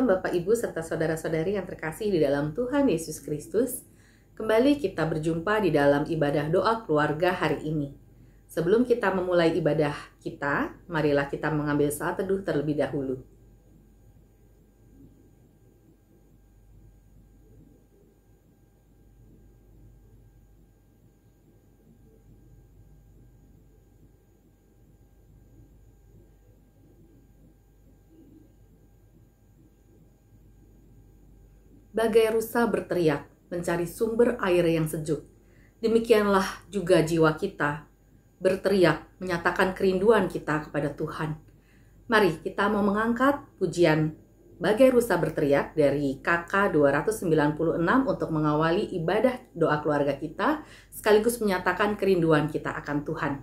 Shalom Bapak Ibu serta saudara-saudari yang terkasih di dalam Tuhan Yesus Kristus. Kembali kita berjumpa di dalam ibadah doa keluarga hari ini. Sebelum kita memulai ibadah kita, marilah kita mengambil saat teduh terlebih dahulu. Bagai rusa berteriak, mencari sumber air yang sejuk. Demikianlah juga jiwa kita berteriak, menyatakan kerinduan kita kepada Tuhan. Mari kita mau mengangkat pujian Bagai Rusa Berteriak dari KK 296 untuk mengawali ibadah doa keluarga kita, sekaligus menyatakan kerinduan kita akan Tuhan.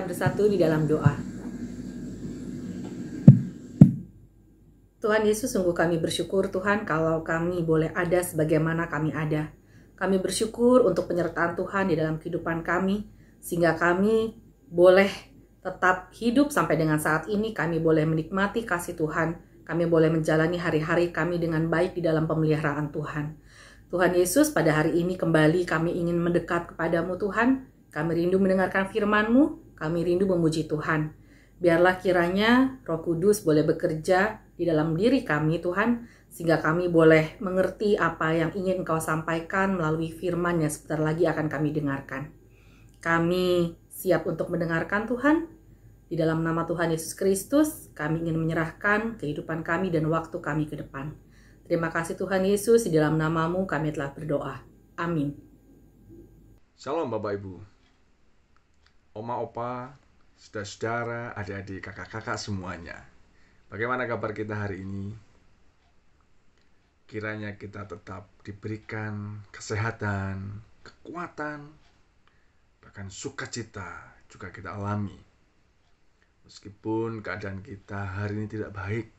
Bersatu di dalam doa. Tuhan Yesus, sungguh kami bersyukur Tuhan kalau kami boleh ada sebagaimana kami ada. Kami bersyukur untuk penyertaan Tuhan di dalam kehidupan kami, sehingga kami boleh tetap hidup sampai dengan saat ini. Kami boleh menikmati kasih Tuhan, kami boleh menjalani hari-hari kami dengan baik di dalam pemeliharaan Tuhan. Tuhan Yesus, pada hari ini kembali kami ingin mendekat kepadamu Tuhan. Kami rindu mendengarkan firman-Mu. Kami rindu memuji Tuhan. Biarlah kiranya Roh Kudus boleh bekerja di dalam diri kami Tuhan, sehingga kami boleh mengerti apa yang ingin Engkau sampaikan melalui firman yang sebentar lagi akan kami dengarkan. Kami siap untuk mendengarkan Tuhan. Di dalam nama Tuhan Yesus Kristus, kami ingin menyerahkan kehidupan kami dan waktu kami ke depan. Terima kasih Tuhan Yesus, di dalam nama-Mu kami telah berdoa. Amin. Shalom Bapak Ibu, Oma, Opa, saudara-saudara, adik-adik, kakak-kakak semuanya. Bagaimana kabar kita hari ini? Kiranya kita tetap diberikan kesehatan, kekuatan, bahkan sukacita juga kita alami. Meskipun keadaan kita hari ini tidak baik,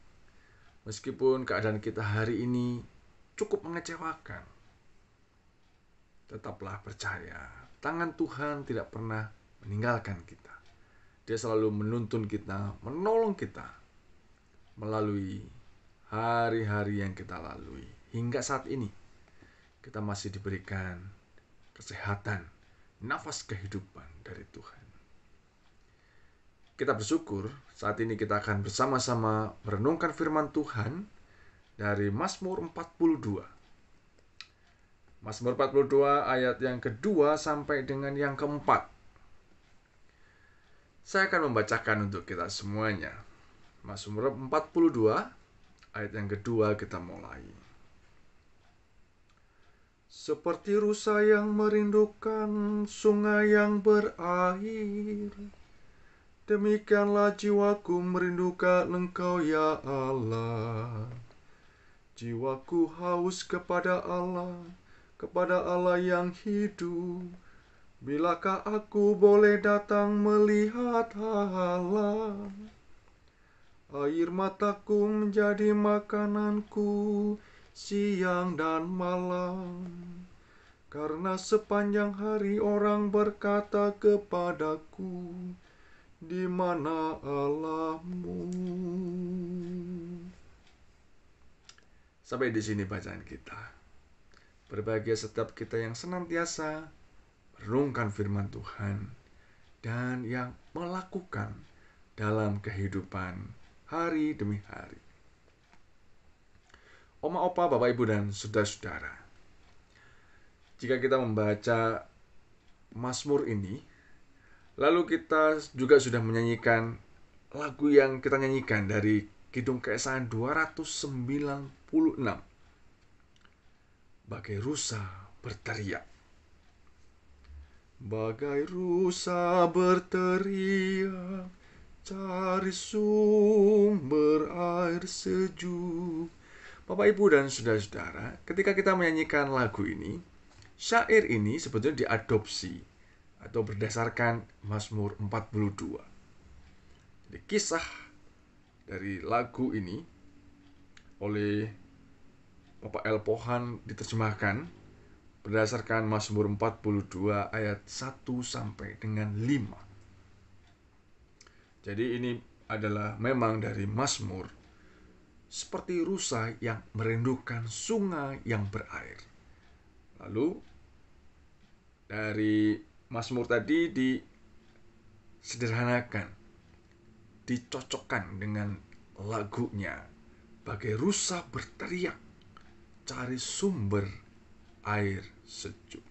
meskipun keadaan kita hari ini cukup mengecewakan, tetaplah percaya, tangan Tuhan tidak pernah meninggalkan kita. Dia selalu menuntun kita, menolong kita melalui hari-hari yang kita lalui. Hingga saat ini, kita masih diberikan kesehatan, nafas kehidupan dari Tuhan. Kita bersyukur saat ini kita akan bersama-sama merenungkan firman Tuhan dari Mazmur 42. Mazmur 42 ayat yang kedua sampai dengan yang keempat. Saya akan membacakan untuk kita semuanya. Mazmur 42 ayat yang kedua kita mulai. Seperti rusa yang merindukan sungai yang berair, demikianlah jiwaku merindukan Engkau ya Allah. Jiwaku haus kepada Allah yang hidup. Bilakah aku boleh datang melihat Allah? Air mataku menjadi makananku siang dan malam, karena sepanjang hari orang berkata kepadaku, di mana Allahmu? Sampai di sini bacaan kita. Berbahagia setiap kita yang senantiasa merenungkan firman Tuhan dan yang melakukan dalam kehidupan hari demi hari. Oma, opa, bapak, ibu, dan saudara-saudara, jika kita membaca Mazmur ini, lalu kita juga sudah menyanyikan lagu yang kita nyanyikan dari Kidung Keesayan 296, Bagai rusa berteriak. Bagai rusa berteriak, cari sumber air sejuk. Bapak, ibu, dan saudara-saudara, ketika kita menyanyikan lagu ini, syair ini sebetulnya diadopsi atau berdasarkan Mazmur 42. Jadi kisah dari lagu ini oleh Bapak El Pohan diterjemahkan berdasarkan Mazmur 42 ayat 1 sampai dengan 5. Jadi ini adalah memang dari Mazmur seperti rusa yang merindukan sungai yang berair. Lalu dari Mazmur tadi disederhanakan, dicocokkan dengan lagunya. Bagai rusa berteriak, cari sumber air sejuk.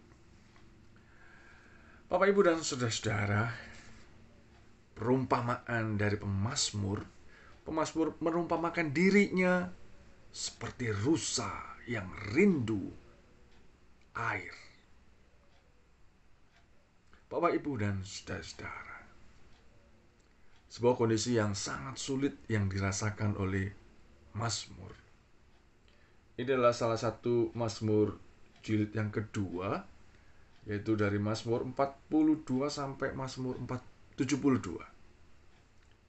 Bapak, ibu, dan saudara-saudara, perumpamaan dari pemazmur merumpamakan dirinya seperti rusa yang rindu air. Bapak, ibu, dan saudara-saudara, sebuah kondisi yang sangat sulit yang dirasakan oleh Mazmur. Ini adalah salah satu Mazmur jilid yang kedua, yaitu dari Mazmur 42 sampai Mazmur 72.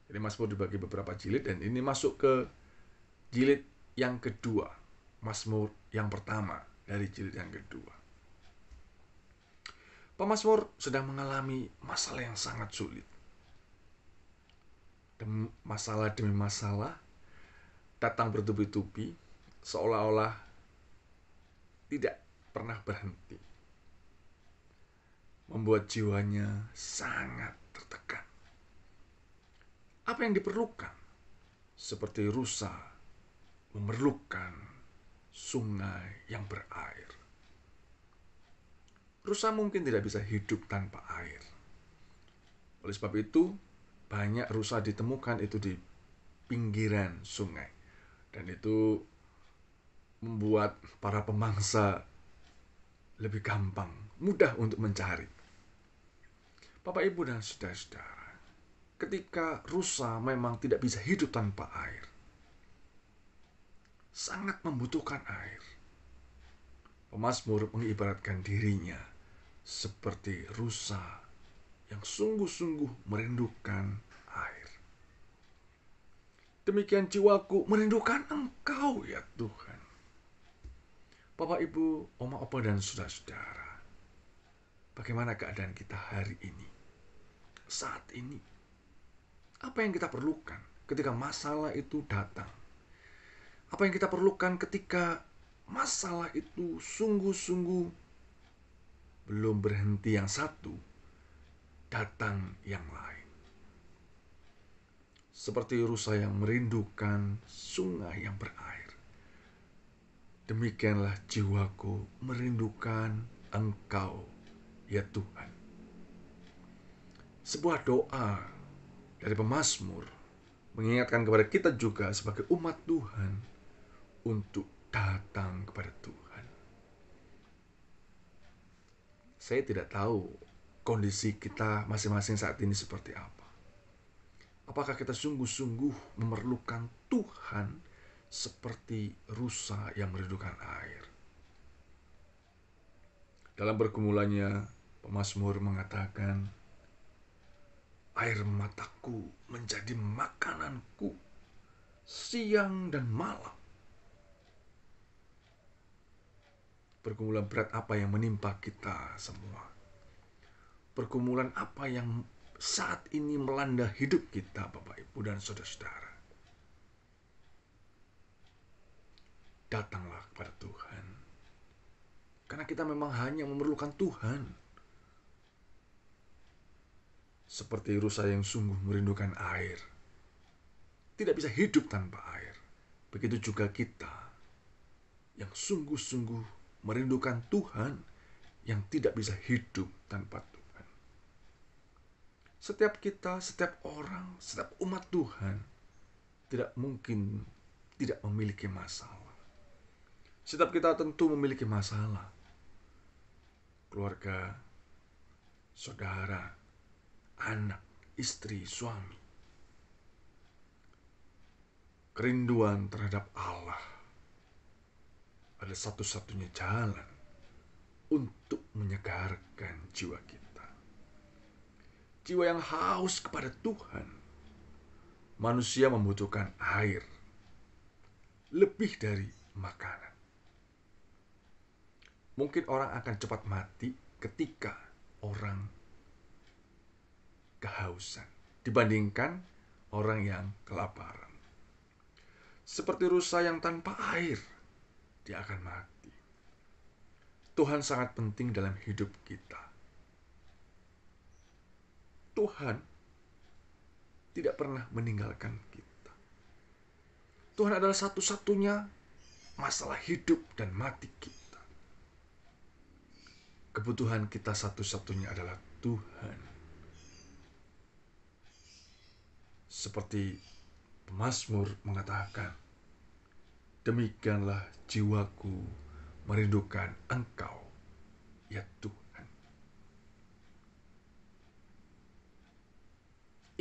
Jadi Mazmur dibagi beberapa jilid dan ini masuk ke jilid yang kedua, Mazmur yang pertama dari jilid yang kedua. Pemazmur sedang mengalami masalah yang sangat sulit. Masalah demi masalah datang bertubi-tubi, seolah-olah tidak pernah berhenti, membuat jiwanya sangat tertekan. Apa yang diperlukan? Seperti rusa memerlukan sungai yang berair. Rusa mungkin tidak bisa hidup tanpa air. Oleh sebab itu, banyak rusa ditemukan itu di pinggiran sungai. Dan itu membuat para pemangsa lebih gampang, mudah untuk mencari. Bapak, ibu, dan saudara-saudara, ketika rusa memang tidak bisa hidup tanpa air, sangat membutuhkan air, pemazmur mengibaratkan dirinya seperti rusa yang sungguh-sungguh merindukan air. Demikian jiwaku merindukan Engkau ya Tuhan. Bapak, ibu, oma, opa, dan saudara-saudara, bagaimana keadaan kita hari ini? Saat ini apa yang kita perlukan ketika masalah itu datang? Apa yang kita perlukan ketika masalah itu sungguh-sungguh belum berhenti yang satu, datang yang lain. Seperti rusa yang merindukan sungai yang berair, demikianlah jiwaku merindukan Engkau, ya Tuhan. Sebuah doa dari pemazmur mengingatkan kepada kita juga sebagai umat Tuhan untuk datang kepada Tuhan. Saya tidak tahu kondisi kita masing-masing saat ini seperti apa. Apakah kita sungguh-sungguh memerlukan Tuhan seperti rusa yang merindukan air? Dalam pergumulannya, pemazmur mengatakan, air mataku menjadi makananku siang dan malam. Pergumulan berat apa yang menimpa kita semua? Pergumulan apa yang saat ini melanda hidup kita, Bapak, Ibu, dan saudara-saudara? Datanglah kepada Tuhan. Karena kita memang hanya memerlukan Tuhan. Seperti rusa yang sungguh merindukan air. Tidak bisa hidup tanpa air. Begitu juga kita yang sungguh-sungguh merindukan Tuhan, yang tidak bisa hidup tanpa Tuhan. Setiap kita, setiap orang, setiap umat Tuhan tidak mungkin tidak memiliki masalah. Setiap kita tentu memiliki masalah. Keluarga, saudara, anak, istri, suami. Kerinduan terhadap Allah adalah satu-satunya jalan untuk menyegarkan jiwa kita. Jiwa yang haus kepada Tuhan. Manusia membutuhkan air lebih dari makanan. Mungkin orang akan cepat mati ketika orang kehausan dibandingkan orang yang kelaparan. Seperti rusa yang tanpa air, dia akan mati. Tuhan sangat penting dalam hidup kita. Tuhan tidak pernah meninggalkan kita. Tuhan adalah satu-satunya masalah hidup dan mati kita. Kebutuhan kita satu-satunya adalah Tuhan. Seperti pemazmur mengatakan, demikianlah jiwaku merindukan Engkau, ya Tuhan.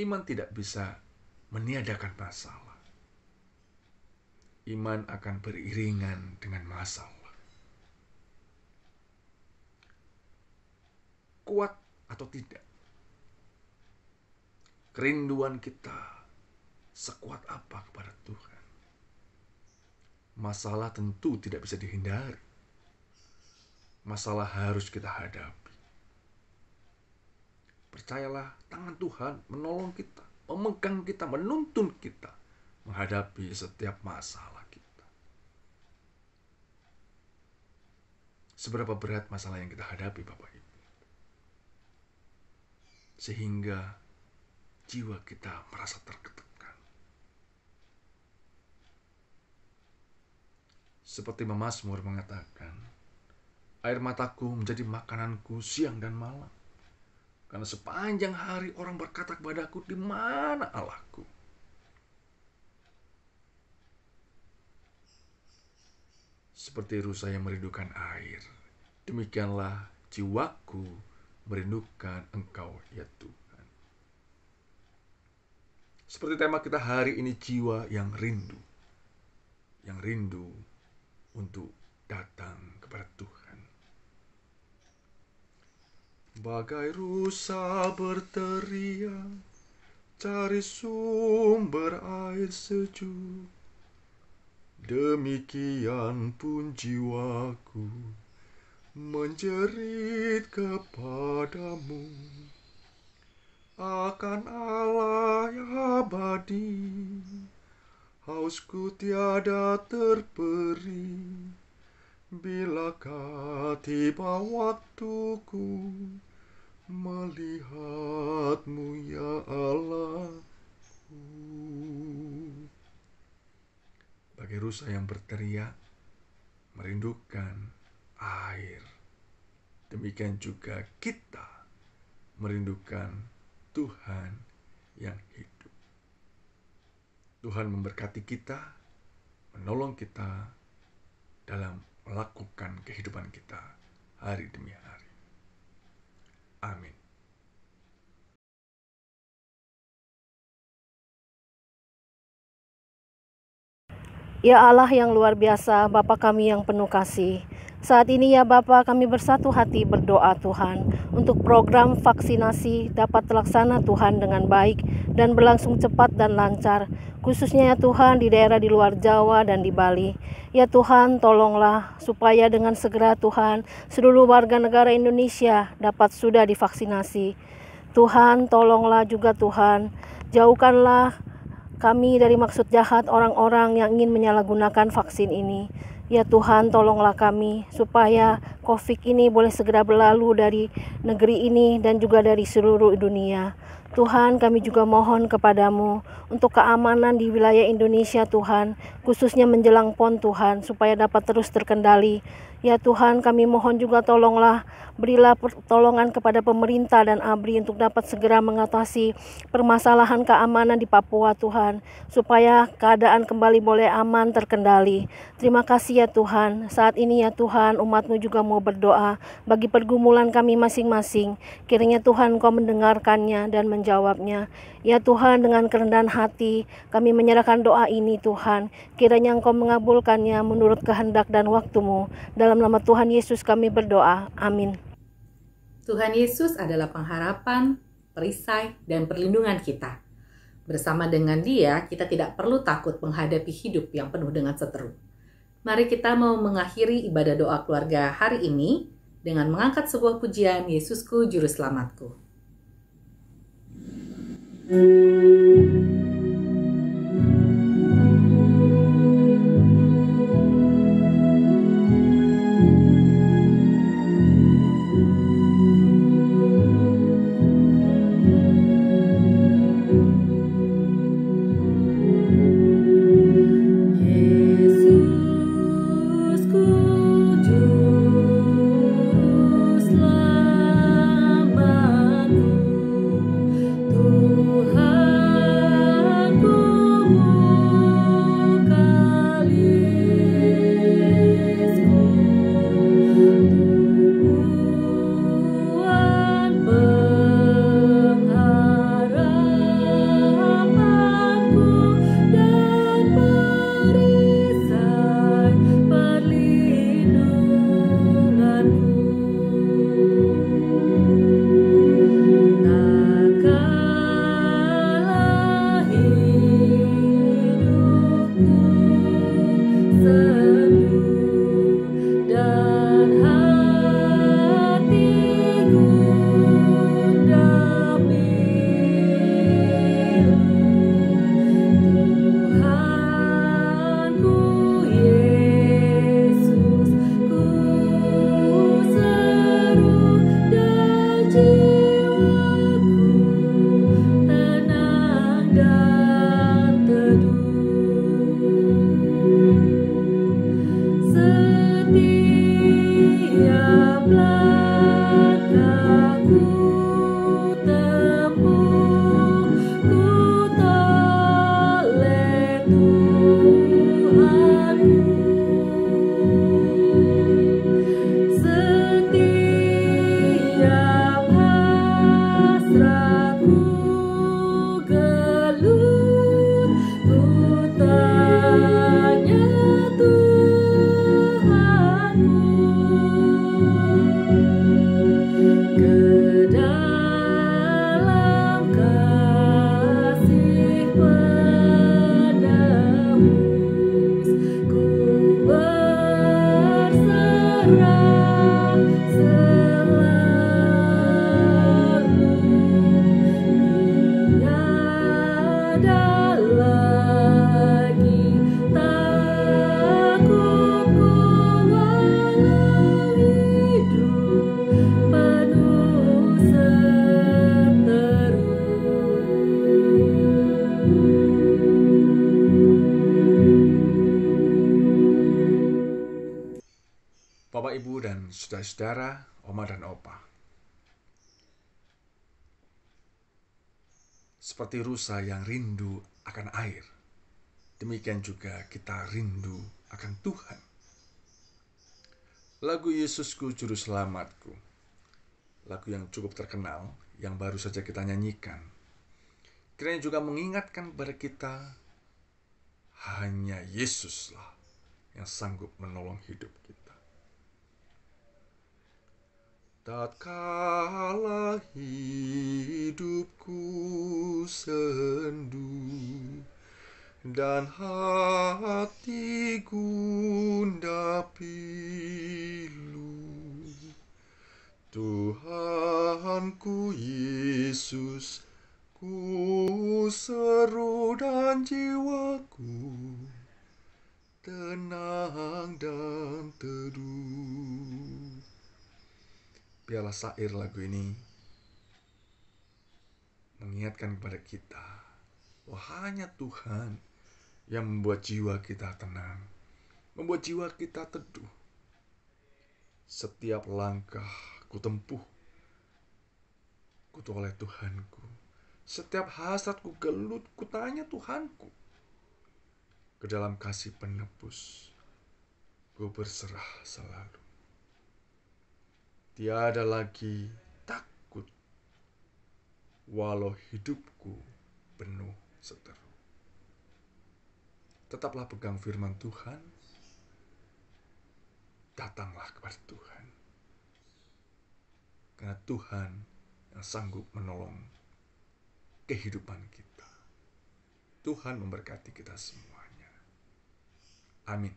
Iman tidak bisa meniadakan masalah. Iman akan beriringan dengan masalah. Kuat atau tidak, kerinduan kita sekuat apa kepada Tuhan. Masalah tentu tidak bisa dihindari. Masalah harus kita hadapi. Percayalah, tangan Tuhan menolong kita, memegang kita, menuntun kita menghadapi setiap masalah kita. Seberapa berat masalah yang kita hadapi, Bapak Ibu, sehingga jiwa kita merasa tertekan. Seperti pemazmur mengatakan, air mataku menjadi makananku siang dan malam. Karena sepanjang hari orang berkata kepadaku, di mana Allahku? Seperti rusa yang merindukan air, demikianlah jiwaku merindukan Engkau, ya Tuhan. Seperti tema kita hari ini, jiwa yang rindu. Yang rindu untuk datang kepada Tuhan. Bagai rusa berteriak, cari sumber air sejuk. Demikian pun jiwaku menjerit kepadamu, akan Allah yang abadi, hausku tiada terperi. Bilakah tiba waktuku melihatmu ya Allahku. Bagai rusa yang berteriak merindukan air, demikian juga kita merindukan Tuhan yang hidup. Tuhan memberkati kita, menolong kita dalam melakukan kehidupan kita hari demi hari. Amin. Ya Allah yang luar biasa, Bapa kami yang penuh kasih. Saat ini ya Bapa, kami bersatu hati berdoa Tuhan untuk program vaksinasi dapat terlaksana Tuhan dengan baik dan berlangsung cepat dan lancar, khususnya ya Tuhan di daerah di luar Jawa dan di Bali. Ya Tuhan, tolonglah supaya dengan segera Tuhan seluruh warga negara Indonesia dapat sudah divaksinasi. Tuhan, tolonglah juga Tuhan, jauhkanlah kami dari maksud jahat orang-orang yang ingin menyalahgunakan vaksin ini. Ya Tuhan, tolonglah kami supaya COVID ini boleh segera berlalu dari negeri ini dan juga dari seluruh dunia. Tuhan, kami juga mohon kepadamu untuk keamanan di wilayah Indonesia Tuhan, khususnya menjelang PON Tuhan, supaya dapat terus terkendali. Ya Tuhan, kami mohon juga tolonglah, berilah pertolongan kepada pemerintah dan ABRI untuk dapat segera mengatasi permasalahan keamanan di Papua Tuhan, supaya keadaan kembali boleh aman terkendali. Terima kasih ya Tuhan. Saat ini ya Tuhan, umat-Mu juga mau berdoa bagi pergumulan kami masing-masing. Kiranya Tuhan Engkau mendengarkannya dan menjawabnya. Ya Tuhan, dengan kerendahan hati kami menyerahkan doa ini Tuhan. Kiranya Engkau mengabulkannya menurut kehendak dan waktu-Mu. Dalam nama Tuhan Yesus kami berdoa. Amin. Tuhan Yesus adalah pengharapan, perisai, dan perlindungan kita. Bersama dengan Dia, kita tidak perlu takut menghadapi hidup yang penuh dengan seteru. Mari kita mau mengakhiri ibadah doa keluarga hari ini dengan mengangkat sebuah pujian Yesusku Juru Selamatku. Tuhan saudara, oma dan opa. Seperti rusa yang rindu akan air, demikian juga kita rindu akan Tuhan. Lagu Yesusku Juru Selamatku, lagu yang cukup terkenal, yang baru saja kita nyanyikan, kiranya juga mengingatkan kepada kita, hanya Yesuslah yang sanggup menolong hidup kita. Tatkala hidupku sendu dan hati gundah pilu, Tuhanku Yesus, ku seru dan jiwaku tenang dan teduh. Biarlah syair lagu ini mengingatkan kepada kita bahwa hanya Tuhan yang membuat jiwa kita tenang, membuat jiwa kita teduh. Setiap langkah ku tempuh oleh Tuhanku. Setiap hasrat ku gelut, ku tanya Tuhanku. Ke dalam kasih penebus, ku berserah selalu. Tiada lagi takut, walau hidupku penuh seteru. Tetaplah pegang firman Tuhan, datanglah kepada Tuhan. Karena Tuhan yang sanggup menolong kehidupan kita. Tuhan memberkati kita semuanya. Amin.